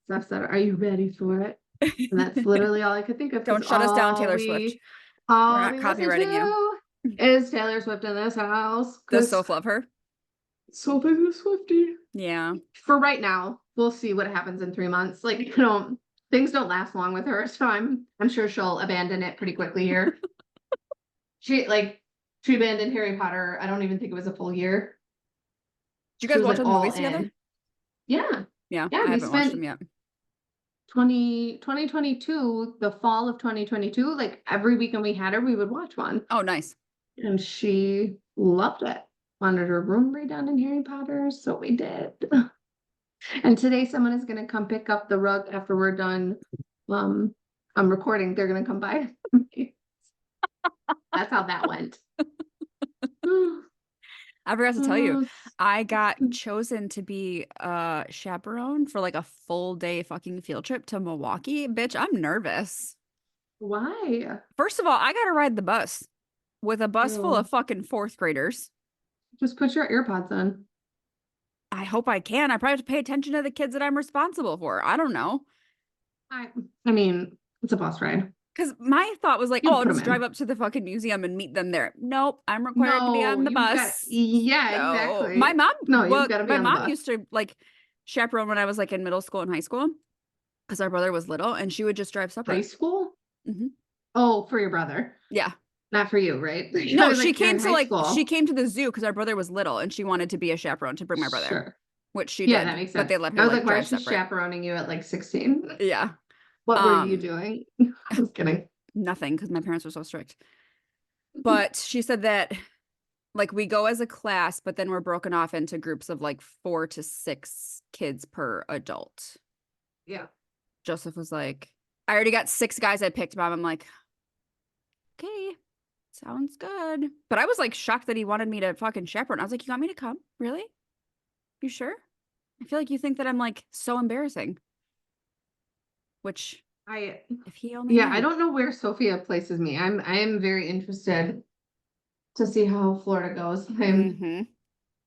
Steph said, "Are you ready for it?" And that's literally all I could think of. Don't shut us down, Taylor Swift. We're All not we listen copywriting you. to is Taylor Swift in this house. Does Soph love her? Soph is a Swiftie. Yeah. For right now, we'll see what happens in 3 months. Like, things don't last long with her, so I'm sure she'll abandon it pretty quickly here. She abandoned Harry Potter. I don't even think it was a full year. Did you guys watch the movies together? Yeah. Yeah, I haven't watched them yet. 2022, the fall of 2022, like every weekend we had her, we would watch one. Oh, nice. And she loved it. Wanted her room redone in Harry Potter, so we did. And today someone is going to come pick up the rug after we're done. I'm recording. They're going to come by. That's how that went. I forgot to tell you, I got chosen to be a chaperone for like a full day fucking field trip to Milwaukee. Bitch, I'm nervous. Why? First of all, I gotta ride the bus with a bus full of fucking fourth graders. Just put your AirPods on. I hope I can. I probably have to pay attention to the kids that I'm responsible for. I don't know. I mean, it's a bus ride. Because my thought was like, oh, I'll just drive up to the fucking museum and meet them there. Nope, I'm required to be on the bus. Exactly. My mom, you've got to be on the bus. Used to like chaperone when I was like in middle school and high school because our brother was little and she would just drive separate. High school? Mm-hmm. Oh, for your brother. Yeah. Not for you, right? No, she came to she came to the zoo because our brother was little and she wanted to be a chaperone to bring my brother. Sure. Which she did. Yeah, that makes sense. But they let her I was like, why is she chaperoning you at like 16? Yeah. What were you doing? I was kidding. Nothing, because my parents were so strict. But she said that like we go as a class, but then we're broken off into groups of like 4 to 6 kids per adult. Yeah. Joseph was like, I already got 6 guys I picked, Mom. I'm like, okay, sounds good. But I was like shocked that he wanted me to fucking chaperone. I was like, you want me to come? Really? You sure? I feel like you think that I'm like so embarrassing. Which if he only knew. I don't know where Sophia places me. I am very interested to see how Florida goes. I'm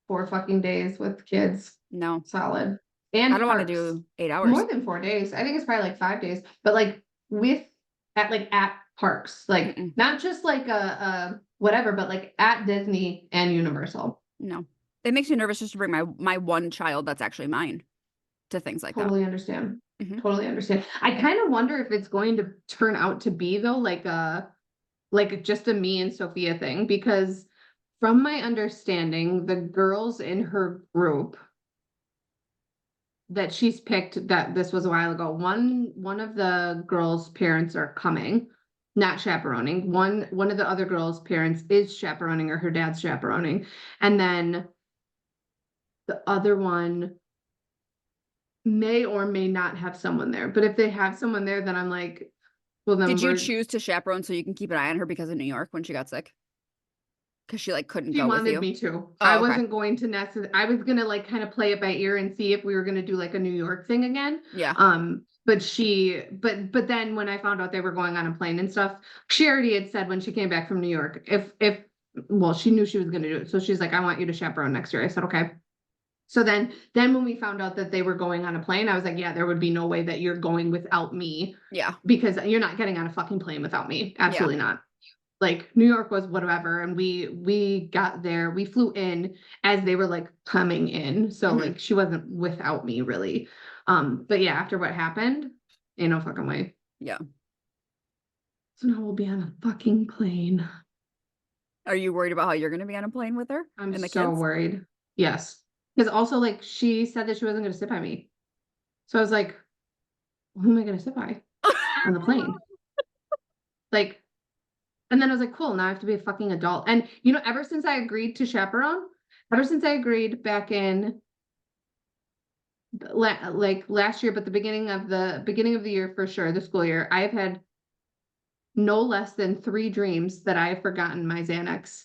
4 fucking days with kids. No. Solid. And I don't want to do 8 hours. More than 4 days. I think it's probably like 5 days. But like at parks. Like not just like a whatever, but like at Disney and Universal. No. It makes me nervous just to bring my one child that's actually mine to things like that. Totally understand. Totally understand. I kind of wonder if it's going to turn out to be though like just a me and Sophia thing, because from my understanding, the girls in her group that she's picked, that this was a while ago, one of the girls' parents are coming, not chaperoning. One of the other girls' parents is chaperoning, or her dad's chaperoning, and then the other one may or may not have someone there. But if they have someone there, then I'm like, well, then did you choose to chaperone so you can keep an eye on her because of New York when she got sick? Because she like couldn't go with you. She wanted me to. I wasn't going to I was gonna like kind of play it by ear and see if we were gonna do like a New York thing again. Yeah. But then when I found out they were going on a plane and stuff, she already had said when she came back from New York, well, she knew she was gonna do it. So she's like, I want you to chaperone next year. I said, okay. So then when we found out that they were going on a plane, I was like, yeah, there would be no way that you're going without me. Yeah. Because you're not getting on a fucking plane without me. Absolutely not. Like New York was whatever. And we got there, we flew in as they were like coming in. So like she wasn't without me really. But yeah, after what happened, ain't no fucking way. Yeah. So now we'll be on a fucking plane. Are you worried about how you're going to be on a plane with her? I'm so worried. Yes. Because also, like, she said that she wasn't going to sit by me. So I was like, who am I going to sit by on the plane? Like, and then I was like, cool, now I have to be a fucking adult. And, ever since I agreed to chaperone, ever since I agreed back in, like, last year, but the beginning of the year for sure, the school year, I have had no less than 3 dreams that I have forgotten my Xanax.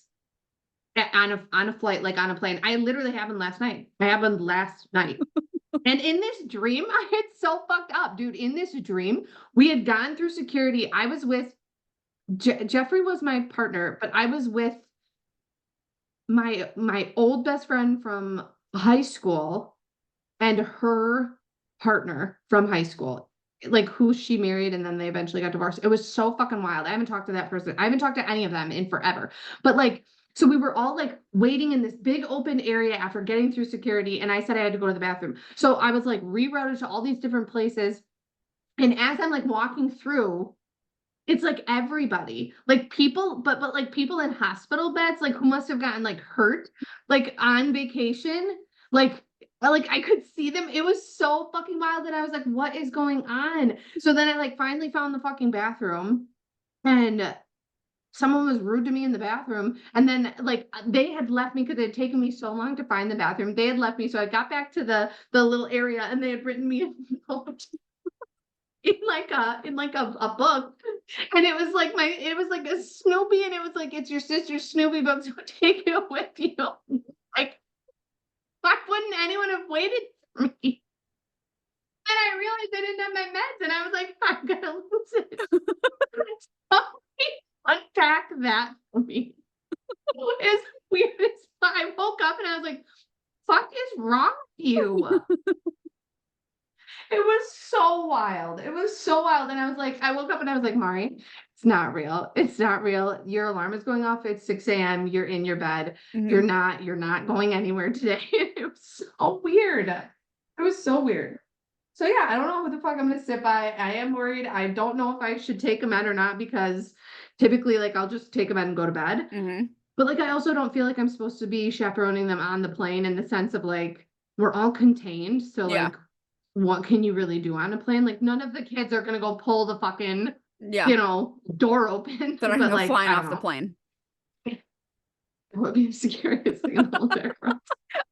On a flight, like on a plane. I literally happened last night. And in this dream, it's so fucked up, dude. In this dream, we had gone through security. I was with Jeffrey was my partner, but I was with my old best friend from high school and her partner from high school, like who she married and then they eventually got divorced. It was so fucking wild. I haven't talked to that person. I haven't talked to any of them in forever. But like, so we were all like waiting in this big open area after getting through security. And I said I had to go to the bathroom. So I was like rerouted to all these different places. And as I'm like walking through, it's like everybody, like people, but like people in hospital beds, like who must have gotten like hurt, like on vacation, like I could see them. It was so fucking wild that I was like, what is going on? So then I like finally found the fucking bathroom, and someone was rude to me in the bathroom. And then like they had left me because it had taken me so long to find the bathroom. They had left me, so I got back to the little area, and they had written me a note in like a book, and it was like a Snoopy, and it was like, it's your sister's Snoopy book, so take it with you. Like, why wouldn't anyone have waited for me? And I realized I didn't have my meds, and I was like, I'm gonna lose it. Somebody unpack that for me. It's weird. I woke up and I was like, fuck is wrong with you? It was so wild. It was so wild. And I was like, I woke up and I was like, Mari, it's not real. It's not real. Your alarm is going off at 6 a.m. You're in your bed. You're not going anywhere today. It was so weird. It was so weird. So yeah, I don't know who the fuck I'm gonna sit by. I am worried. I don't know if I should take a med or not, because typically like I'll just take a med and go to bed. But like I also don't feel like I'm supposed to be chaperoning them on the plane, in the sense of like we're all contained. So Yeah. like, what can you really do on a plane? Like none of the kids are gonna go pull the fucking, you know, door open. They're not But gonna go like, flying I off don't the know. plane. It would be the scariest thing in the whole entire world.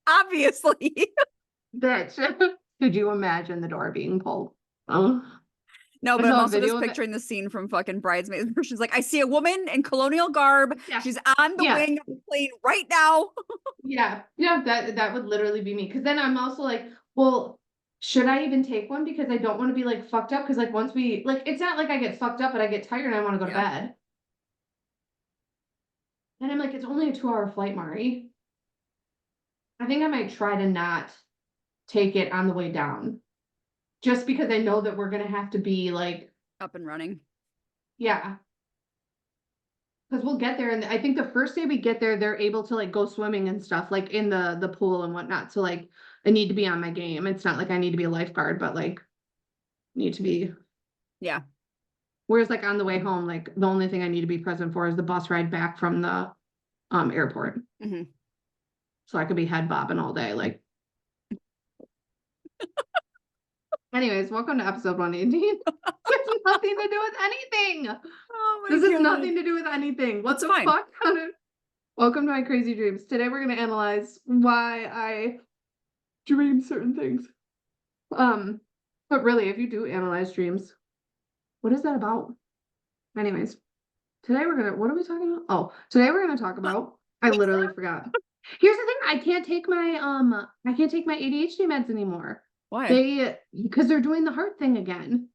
Obviously. Bitch, could you imagine the door being pulled? Oh, No, I but I'm saw a also video just of it. picturing the scene from fucking Bridesmaids where she's like, I see a woman in colonial garb. Yeah. She's on the Yeah. wing of the plane right now. Yeah, that would literally be me. Because then I'm also like, well, should I even take one? Because I don't want to be like fucked up. Because like once we like, it's not like I get fucked up, but I get tired and I want to go to bed. And I'm like, it's only a 2-hour flight, Mari. I think I might try to not take it on the way down, just because I know that we're gonna have to be like, Up and running. yeah. Because we'll get there, and I think the first day we get there, they're able to like go swimming and stuff, like in the pool and whatnot. So like, I need to be on my game. It's not like I need to be a lifeguard, but like, need to be. Yeah. Whereas like on the way home, like the only thing I need to be present for is the bus ride back from the airport. So I could be head bobbing all day. Like, anyways, welcome to episode 118. This has nothing to do with anything. Oh my This has God. nothing to do with anything. What It's the fine. fuck? Welcome to my crazy dreams. Today we're gonna analyze why I dream certain things. But really, if you do analyze dreams, what is that about? Anyways, today what are we talking about? Oh, today we're gonna talk about, I literally forgot. Here's the thing, I can't take my ADHD meds anymore. Why? Because they're doing the heart thing again.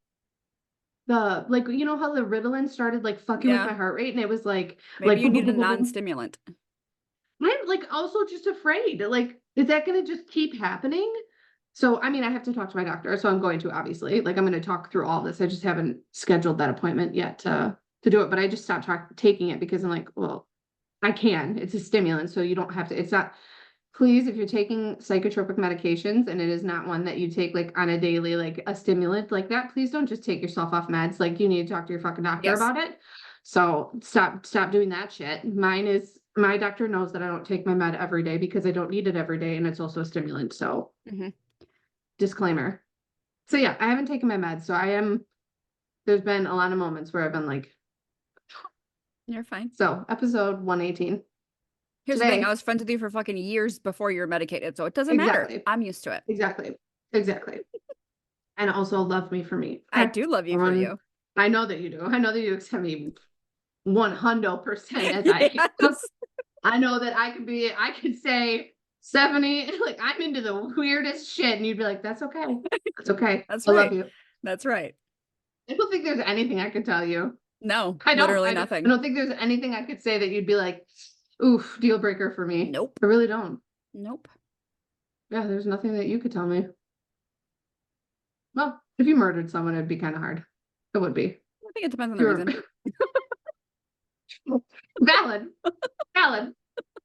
Like, you know how the Ritalin started like fucking with my heart rate, and it was like, Maybe you need a non-stimulant. I'm like also just afraid. Like, is that gonna just keep happening? So, I mean, I have to talk to my doctor, so I'm going to, obviously. Like, I'm gonna talk through all this. I just haven't scheduled that appointment yet to do it. But I just stopped taking it because I'm like, well, I can. It's a stimulant, so you don't have to. It's not. Please, if you're taking psychotropic medications and it is not one that you take like on a daily, like a stimulant like that, please don't just take yourself off meds. Like, you need to talk to your fucking doctor about it. So stop doing that shit. My doctor knows that I don't take my med every day because I don't need it every day, and it's also a stimulant. So disclaimer. So yeah, I haven't taken my meds. So there's been a lot of moments where I've been like, you're fine. So episode 118. Here's the thing, I was friends with you for fucking years before you were medicated, so it doesn't matter. I'm used to it. Exactly. And also love me for me. I do love you for you. I know that you do. I know that you accept me 100% as I am. I know that I could say 70, like I'm into the weirdest shit, and you'd be like, that's okay. That's okay. That's I right. love you. That's right. I don't think there's anything I could tell you. No, literally nothing. I don't think there's anything I could say that you'd be like, oof, deal breaker for me. Nope. I really don't. Nope. Yeah, there's nothing that you could tell me. Well, if you murdered someone, it'd be kind of hard. It would be. I think it depends on the You're reason. valid. Valid.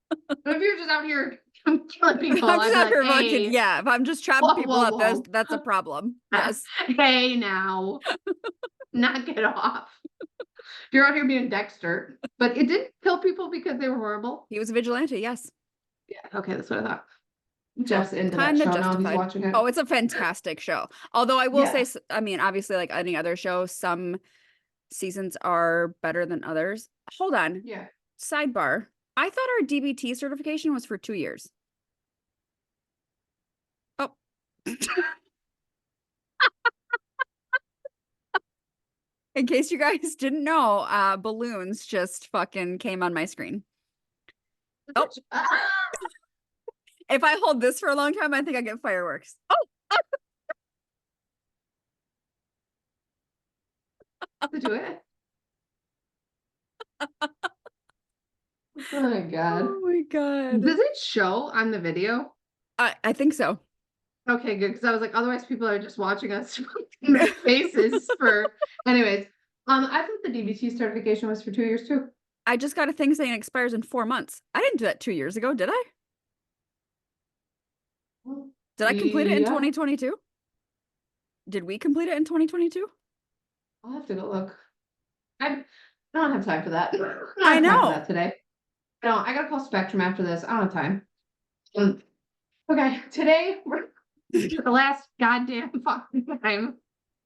But if you're just out here killing people, I'm I'd just be out here like, fucking, hey, yeah. If I'm just chopping whoa, people whoa, up, whoa. that's a problem. Yes. Hey now. Knock it off. You're out here being Dexter. But it didn't kill people because they were horrible. He was a vigilante, yes. Yeah, okay, that's what I thought. Jeff's into that Kind of show now. He's justified. watching it. Oh, it's a fantastic show. Although I will say, Yeah. I mean, obviously, like any other show, some seasons are better than others. Hold on. Yeah. Sidebar. I thought our DBT certification was for 2 years. Oh. In case you guys didn't know, balloons just fucking came on my screen. Oh. If I hold this for a long time, I think I get fireworks. Oh. To do it. Oh my god. Oh my god. Does it show on the video? I think so. Okay, good. Because I was like, otherwise people are just watching us make faces for. Anyways, I thought the DBT certification was for 2 years too. I just got a thing saying it expires in 4 months. I didn't do that 2 years ago, did I? Did I complete it in Yeah. 2022? Did we complete it in 2022? I'll have to go look. I don't have time for that. I don't I have time for know. that today. No, I gotta call Spectrum after this. I don't have time. Okay, today we're the last goddamn fucking time.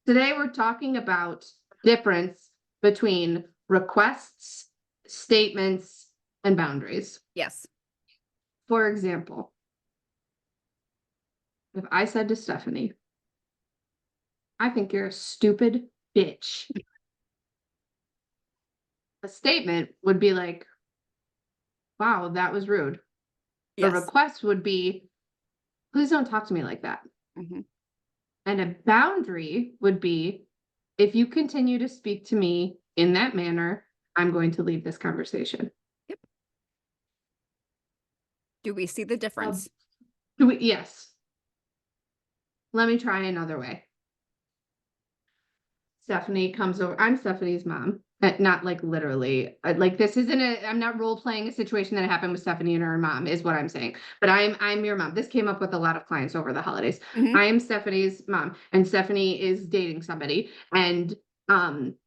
Today we're talking about difference between requests, statements, and boundaries. Yes. For example, if I said to Stephanie, I think you're a stupid bitch. A statement would be like, wow, that was rude. Yes. A request would be, please don't talk to me like that. Mhm. And a boundary would be, if you continue to speak to me in that manner, I'm going to leave this conversation. Yep. Do we see the difference? Yes. Let me try another way. Stephanie comes over. I'm Stephanie's mom. Not like literally. Like this isn't I'm not role playing a situation that happened with Stephanie and her mom, is what I'm saying. But I'm your mom. This came up with a lot of clients over the holidays. Mhm. I am Stephanie's mom, and Stephanie is dating somebody, and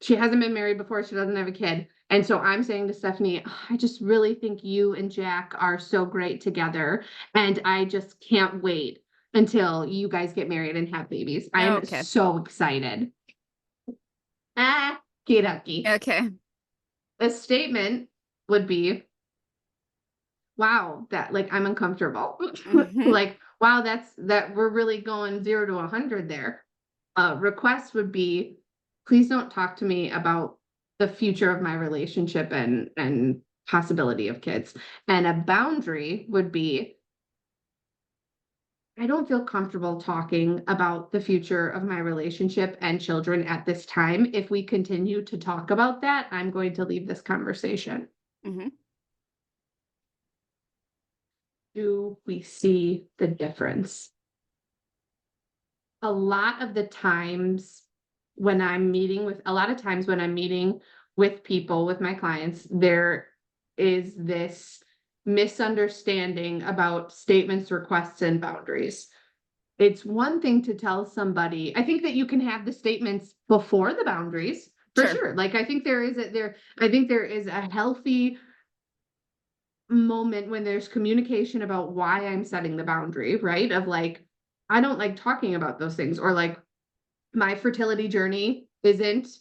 she hasn't been married before. She doesn't have a kid. And so I'm saying to Stephanie, I just really think you and Jack are so great together. And I just can't wait until you guys get married and have babies. I am Okay. so excited. Kiraki. Okay. A statement would be, wow, that like I'm uncomfortable. Mhm. Like, wow, that we're really going 0 to 100 there. Request would be, please don't talk to me about the future of my relationship and possibility of kids. And a boundary would be, I don't feel comfortable talking about the future of my relationship and children at this time. If we continue to talk about that, I'm going to leave this conversation. Mhm. Do we see the difference? A lot of times when I'm meeting with people, with my clients, there is this misunderstanding about statements, requests, and boundaries. It's one thing to tell somebody, I think that you can have the statements before the boundaries, for sure. Like I think there is a healthy moment when there's communication about why I'm setting the boundary, right? Of like, I don't like talking about those things, or like my fertility journey isn't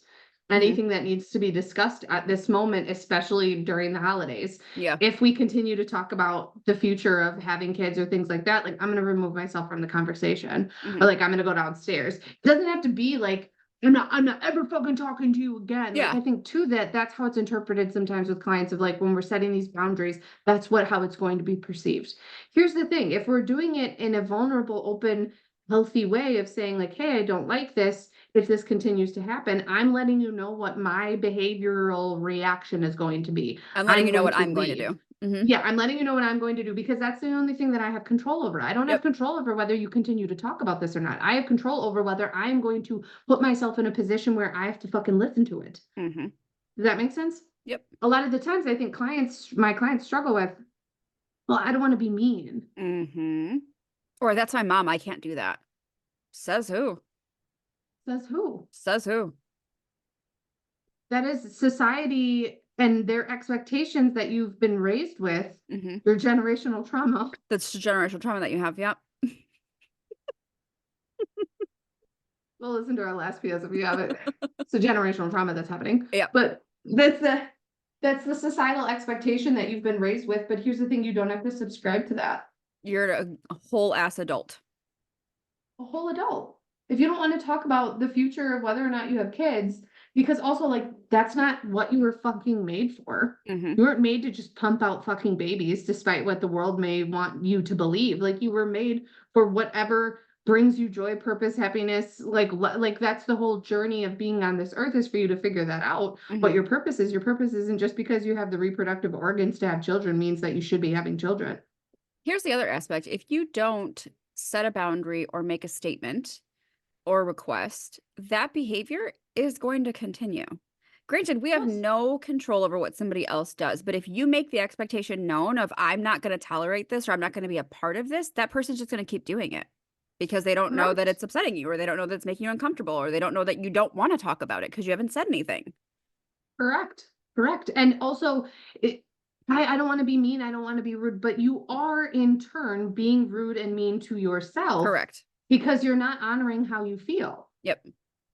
anything that needs to be discussed at this moment, especially during the holidays. Yeah. If we continue to talk about the future of having kids or things like that, like I'm going to remove myself from the conversation, Mhm. or like I'm going to go downstairs. It doesn't have to be like, I'm not ever fucking talking to you again. Yeah. Like, I think too that's how it's interpreted sometimes with clients, of like when we're setting these boundaries, that's how it's going to be perceived. Here's the thing: if we're doing it in a vulnerable, open, healthy way of saying like, hey, I don't like this. If this continues to happen, I'm letting you know what my behavioral reaction is going to be. I'm letting you know going what to I'm going to leave. do. Yeah, I'm letting you know what I'm going to do because that's the only thing that I have control over. I don't have Yep. control over whether you continue to talk about this or not. I have control over whether I'm going to put myself in a position where I have to fucking listen to it. Mm-hmm. Does that make sense? Yep. A lot of the times I think my clients struggle with, well, I don't want to be mean. Mm-hmm. Or that's my mom. I can't do that. Says who? Says who? Says who? That is society and their expectations that you've been raised with, Mm-hmm. your generational trauma. That's the generational trauma that you have. Yep. Well, listen to our last PS if you have it. It's a generational trauma that's happening. Yep. But that's the societal expectation that you've been raised with. But here's the thing, you don't have to subscribe to that. You're a whole ass adult. A whole adult. If you don't want to talk about the future of whether or not you have kids, because also like that's not what you were fucking made for. Mm-hmm. You weren't made to just pump out fucking babies, despite what the world may want you to believe. Like you were made for whatever brings you joy, purpose, happiness. Like that's the whole journey of being on this earth is for you to figure that out. Mm-hmm. What your purpose is. Your purpose isn't just because you have the reproductive organs to have children means that you should be having children. Here's the other aspect. If you don't set a boundary or make a statement or request, that behavior is going to continue. Granted, we have Yes. no control over what somebody else does, but if you make the expectation known of I'm not going to tolerate this or I'm not going to be a part of this, that person's just going to keep doing it because they don't know that Correct. it's upsetting you or they don't know that it's making you uncomfortable or they don't know that you don't want to talk about it because you haven't said anything. Correct. Correct. And also, I don't want to be mean. I don't want to be rude, but you are in turn being rude and mean to yourself Correct. because you're not honoring how you feel. Yep.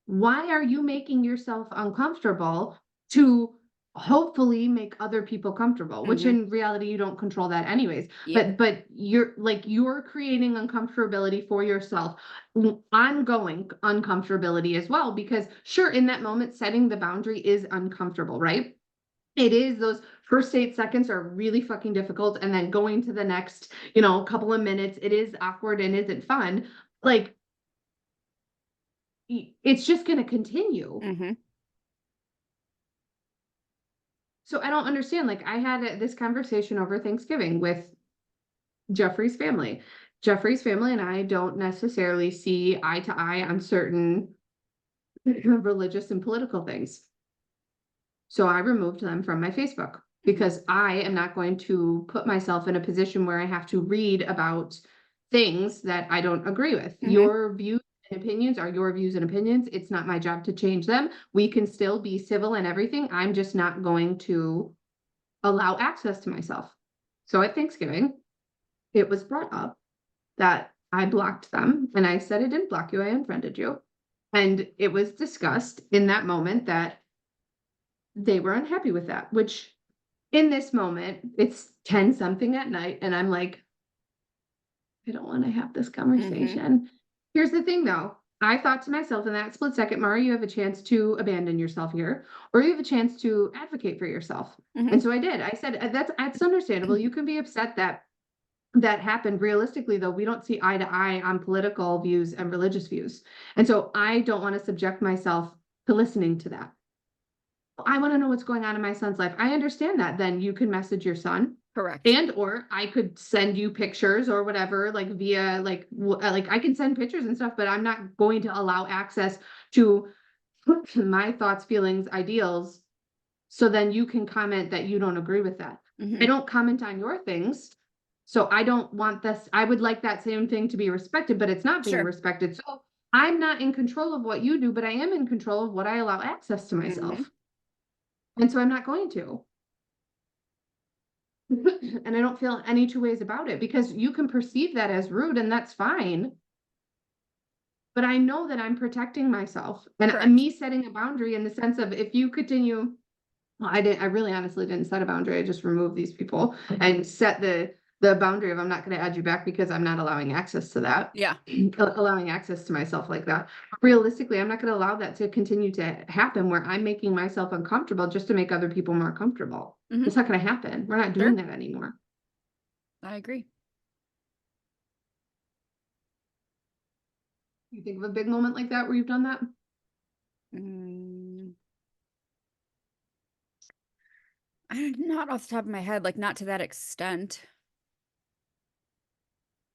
Why are you making yourself uncomfortable to hopefully make other people comfortable, which Mm-hmm. in reality you don't control that anyways. Yep. But you're creating uncomfortability for yourself, ongoing uncomfortability as well, because sure, in that moment setting the boundary is uncomfortable, right? It is. Those first 8 seconds are really fucking difficult, and then going to the next, couple of minutes, it is awkward and isn't fun. Like it's just going to continue. Mm-hmm. So I don't understand. Like I had this conversation over Thanksgiving with Jeffrey's family. Jeffrey's family and I don't necessarily see eye to eye on certain religious and political things. So I removed them from my Facebook because I am not going to put myself in a position where I have to read about things that I don't agree with. Mm-hmm. Your views and opinions are your views and opinions. It's not my job to change them. We can still be civil and everything. I'm just not going to allow access to myself. So at Thanksgiving, it was brought up that I blocked them, and I said I didn't block you, I unfriended you. And it was discussed in that moment that they were unhappy with that, which in this moment, it's 10 something at night, and I'm like, I don't want to have this conversation. Here's the thing though. I thought to myself in that split second, Mara, you have a chance to abandon yourself here, or you have a chance to advocate for yourself. Mm-hmm. And so I did. I said, that's understandable. You can be upset that happened. Realistically, though, we don't see eye to eye on political views and religious views. And so I don't want to subject myself to listening to that. I want to know what's going on in my son's life. I understand that. Then you can message your son. Correct. And or I could send you pictures or whatever, like via like I can send pictures and stuff, but I'm not going to allow access to my thoughts, feelings, ideals. So then you can comment that you don't agree with that. Mm-hmm. I don't comment on your things. So I don't want this. I would like that same thing to be respected, but it's not being respected. So I'm not in control of what you do, but I am in control of what I allow access to myself. And so I'm not going to. And I don't feel any two ways about it because you can perceive that as rude and that's fine. But I know that I'm protecting myself and me setting a boundary in the sense of if you continue, well, I really honestly didn't set a boundary. I just removed these people and set the boundary of I'm not going to add you back because I'm not allowing access to that. Yeah. Allowing access to myself like that. Realistically, I'm not going to allow that to continue to happen where I'm making myself uncomfortable just to make other people more comfortable. Mm-hmm. It's not going to happen. We're not doing that anymore. I agree. You think of a big moment like that where you've done that? Not off the top of my head, like not to that extent.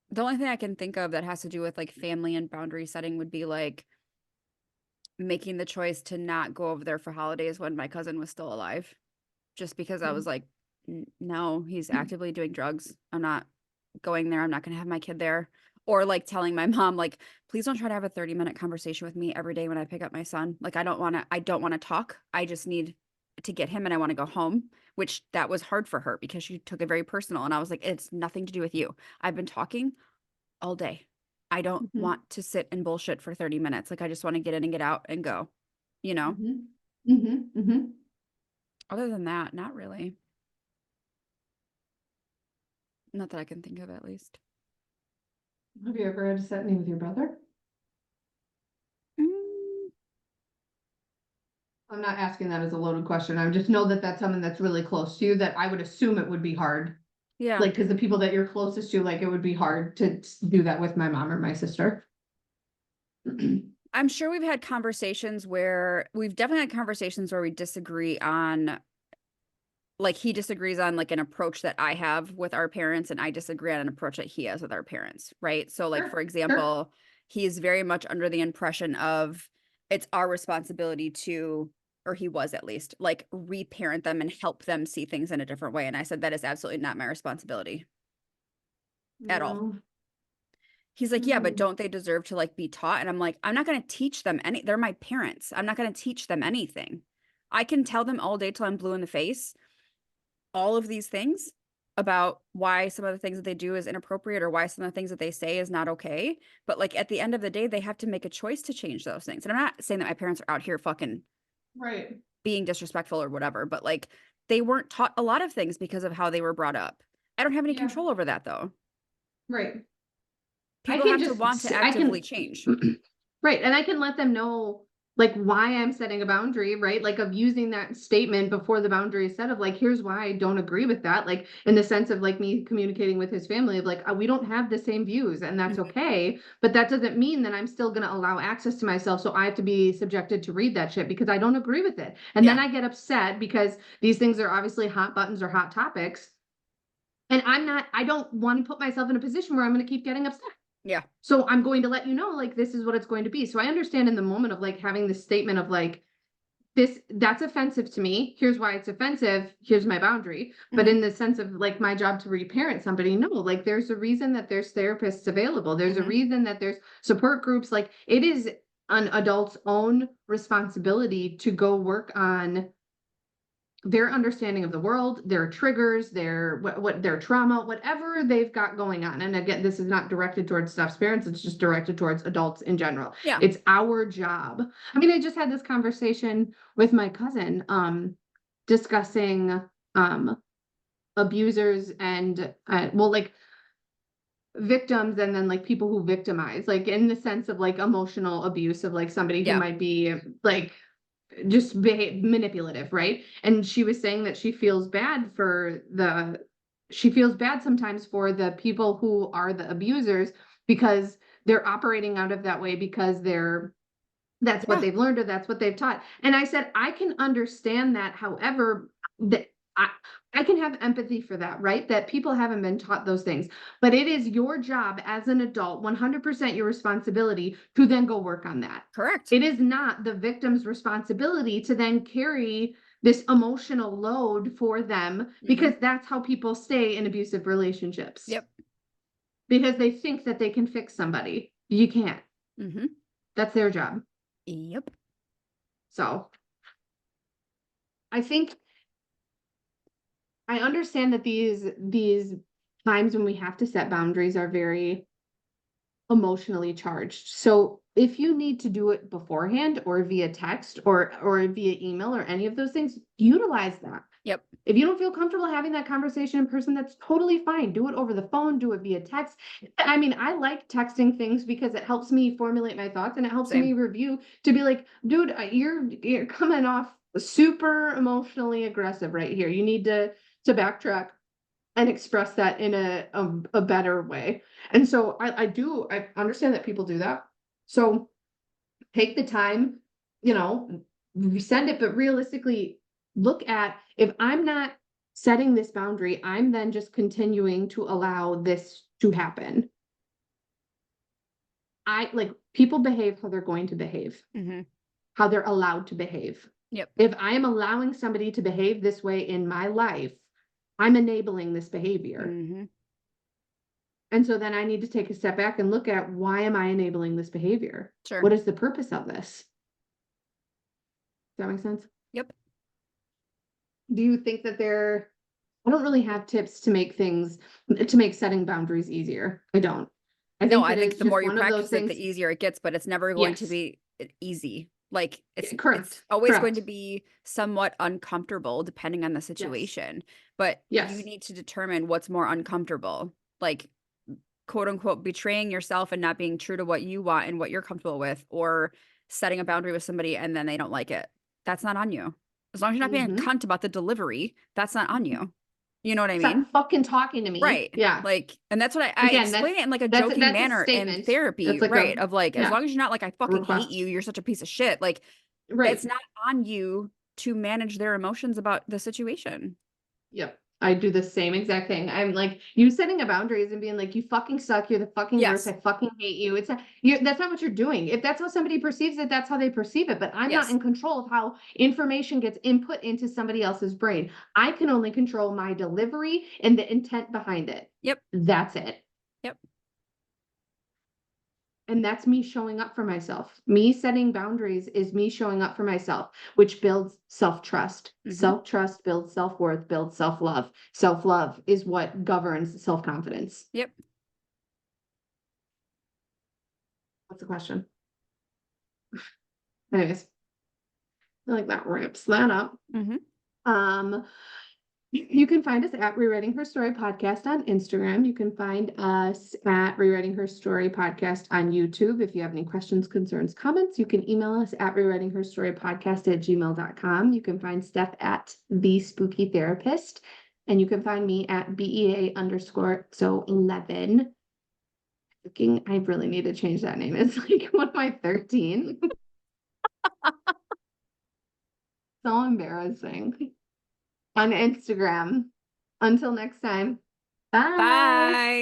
The only thing I can think of that has to do with like family and boundary setting would be like making the choice to not go over there for holidays when my cousin was still alive. Just because I was like, No, he's actively doing drugs. I'm not going there. I'm not going to have my kid there." Or like telling my mom, like, "Please don't try to have a 30-minute conversation with me every day when I pick up my son. Like, I don't want to talk. I just need to get him and I want to go home," which that was hard for her because she took it very personal. And I was like, "It's nothing to do with you. I've been talking all day. I don't Mhm, want to sit and bullshit for 30 minutes. Like, I just want to get in and get out and go, you know?" mhm, mhm, mhm. Other than that, not really. Not that I can think of, at least. Have you ever had a set meeting with your brother? Mm, I'm not asking that as a loaded question. I just know that that's someone that's really close to you that I would assume it would be hard. yeah. Like, because the people that you're closest to, like, it would be hard to do that with my mom or my sister. I'm sure we've had conversations where we've definitely had conversations where we disagree on, like, he disagrees on like an approach that I have with our parents, and I disagree on an approach that he has with our parents, right? So, like, for Sure, sure. example, he is very much under the impression of it's our responsibility to, or he was at least, like, reparent them and help them see things in a different way. And I said, that is absolutely not my responsibility at all. No. He's like, "Yeah, but Mm, don't they deserve to, like, be taught?" And I'm like, "I'm not gonna teach them they're my parents. I'm not gonna teach them anything. I can tell them all day till I'm blue in the face, all of these things about why some of the things that they do is inappropriate or why some of the things that they say is not okay, but, like, at the end of the day, they have to make a choice to change those things." And I'm not saying that my parents are out here fucking right. being disrespectful or whatever, but, like, they weren't taught a lot of things because of how they were brought up. I don't have any Yeah, control over that, though. right. I People can have to just, want to I actively can, change. right. And I can let them know like why I'm setting a boundary, right? Like of using that statement before the boundary is set of like, here's why I don't agree with that. Like in the sense of like me communicating with his family of like, we don't have the same views and that's Mhm. okay. But that doesn't mean that I'm still going to allow access to myself. So I have to be subjected to read that shit because I don't agree with it. And then Yeah. I get upset because these things are obviously hot buttons or hot topics. And I don't want to put myself in a position where I'm going to keep getting upset. Yeah. So I'm going to let you know, like, this is what it's going to be. So I understand in the moment of like having this statement of like, this, that's offensive to me. Here's why it's offensive. Here's my boundary. But Mhm. in the sense of like my job to reparent somebody, no, like there's a reason that there's therapists available. There's a Mhm. reason that there's support groups. Like it is an adult's own responsibility to go work on their understanding of the world, their triggers, their what their trauma, whatever they've got going on. And again, this is not directed towards Steph's parents, it's just directed towards adults in general. Yeah. It's our job. I mean, I just had this conversation with my cousin discussing abusers and well like victims and then like people who victimize like in the sense of like emotional abuse of like somebody who Yeah. might be like just behave manipulative, right? And she was saying that she feels bad sometimes for the people who are the abusers because they're operating out of that way because that's what Yeah. they've learned or that's what they've taught. And I said, I can understand that. However, that I, I can have empathy for that, right? That people haven't been taught those things. But it is your job as an adult, 100% your responsibility to then go work on that. Correct. It is not the victim's responsibility to then carry this emotional load for them Mhm. because that's how people stay in abusive relationships Yep. because they think that they can fix somebody. You can't. Mhm. That's their job. Yep. So I think I understand that these times when we have to set boundaries are very emotionally charged. So if you need to do it beforehand or via text or via email or any of those things, utilize that. Yep. If you don't feel comfortable having that conversation in person, that's totally fine. Do it over the phone, do it via text. I mean, I like texting things because it helps me formulate my thoughts and it helps me Same. review to be like, dude, you're coming off super emotionally aggressive right here. You need to backtrack and express that in a better way. And so I understand that people do that. So take the time, you know, send it, but realistically look at if I'm not setting this boundary, I'm then just continuing to allow this to happen. People behave how they're going to behave, Mm-hmm. how they're allowed to behave. Yep. If I am allowing somebody to behave this way in my life, I'm enabling this behavior. Mm-hmm. And so then I need to take a step back and look at, why am I enabling this behavior? Sure. What is the purpose of this? Does that make sense? Yep. Do you think that I don't really have tips to make setting boundaries easier. I don't. No, that I think it's the just more you one of those practice it, things. the easier it gets, but it's never going to Yes. be easy. Like it's Correct. always going Correct. to be somewhat uncomfortable depending on the situation. But you Yes. need to determine what's more uncomfortable. Like quote unquote betraying yourself and not being true to what you want and what you're comfortable with, or setting a boundary with somebody and then they don't like it. That's not on you. As long as you're not being a Mhm. cunt about the delivery, that's not on you. You know what I Stop mean? fucking talking to me. Right. Yeah. Like, and that's what I Again, explain it in like a that's joking a manner in statement. therapy, That's like right? Of like, as yeah, long as you're not like, I fucking hate request. you, you're such a piece of shit. Like, Right. it's not on you to manage their emotions about the situation. Yep. I do the same exact thing. I'm like, you setting a boundaries and being like, you fucking suck. You're the fucking worst. Yes. I fucking hate you. That's not what you're doing. If that's how somebody perceives it, that's how they perceive it. But I'm not Yes. in control of how information gets input into somebody else's brain. I can only control my delivery and the intent behind it. Yep. That's it. Yep. And that's me showing up for myself. Me setting boundaries is me showing up for myself, which builds self-trust. Mhm. Self-trust builds self-worth, builds self-love. Self-love is what governs self-confidence. Yep. What's the question? Anyways, I feel like that wraps that up. Mm-hmm. You can find us at Rewriting Her Story Podcast on Instagram. You can find us at Rewriting Her Story Podcast on YouTube. If you have any questions, concerns, comments, you can email us at rewritingherstorypodcast@gmail.com. You can find Steph at The Spooky Therapist. And you can find me at BEA_11. I really need to change that name. It's like, what am I, 13? So embarrassing. On Instagram. Until next time. Bye. Bye.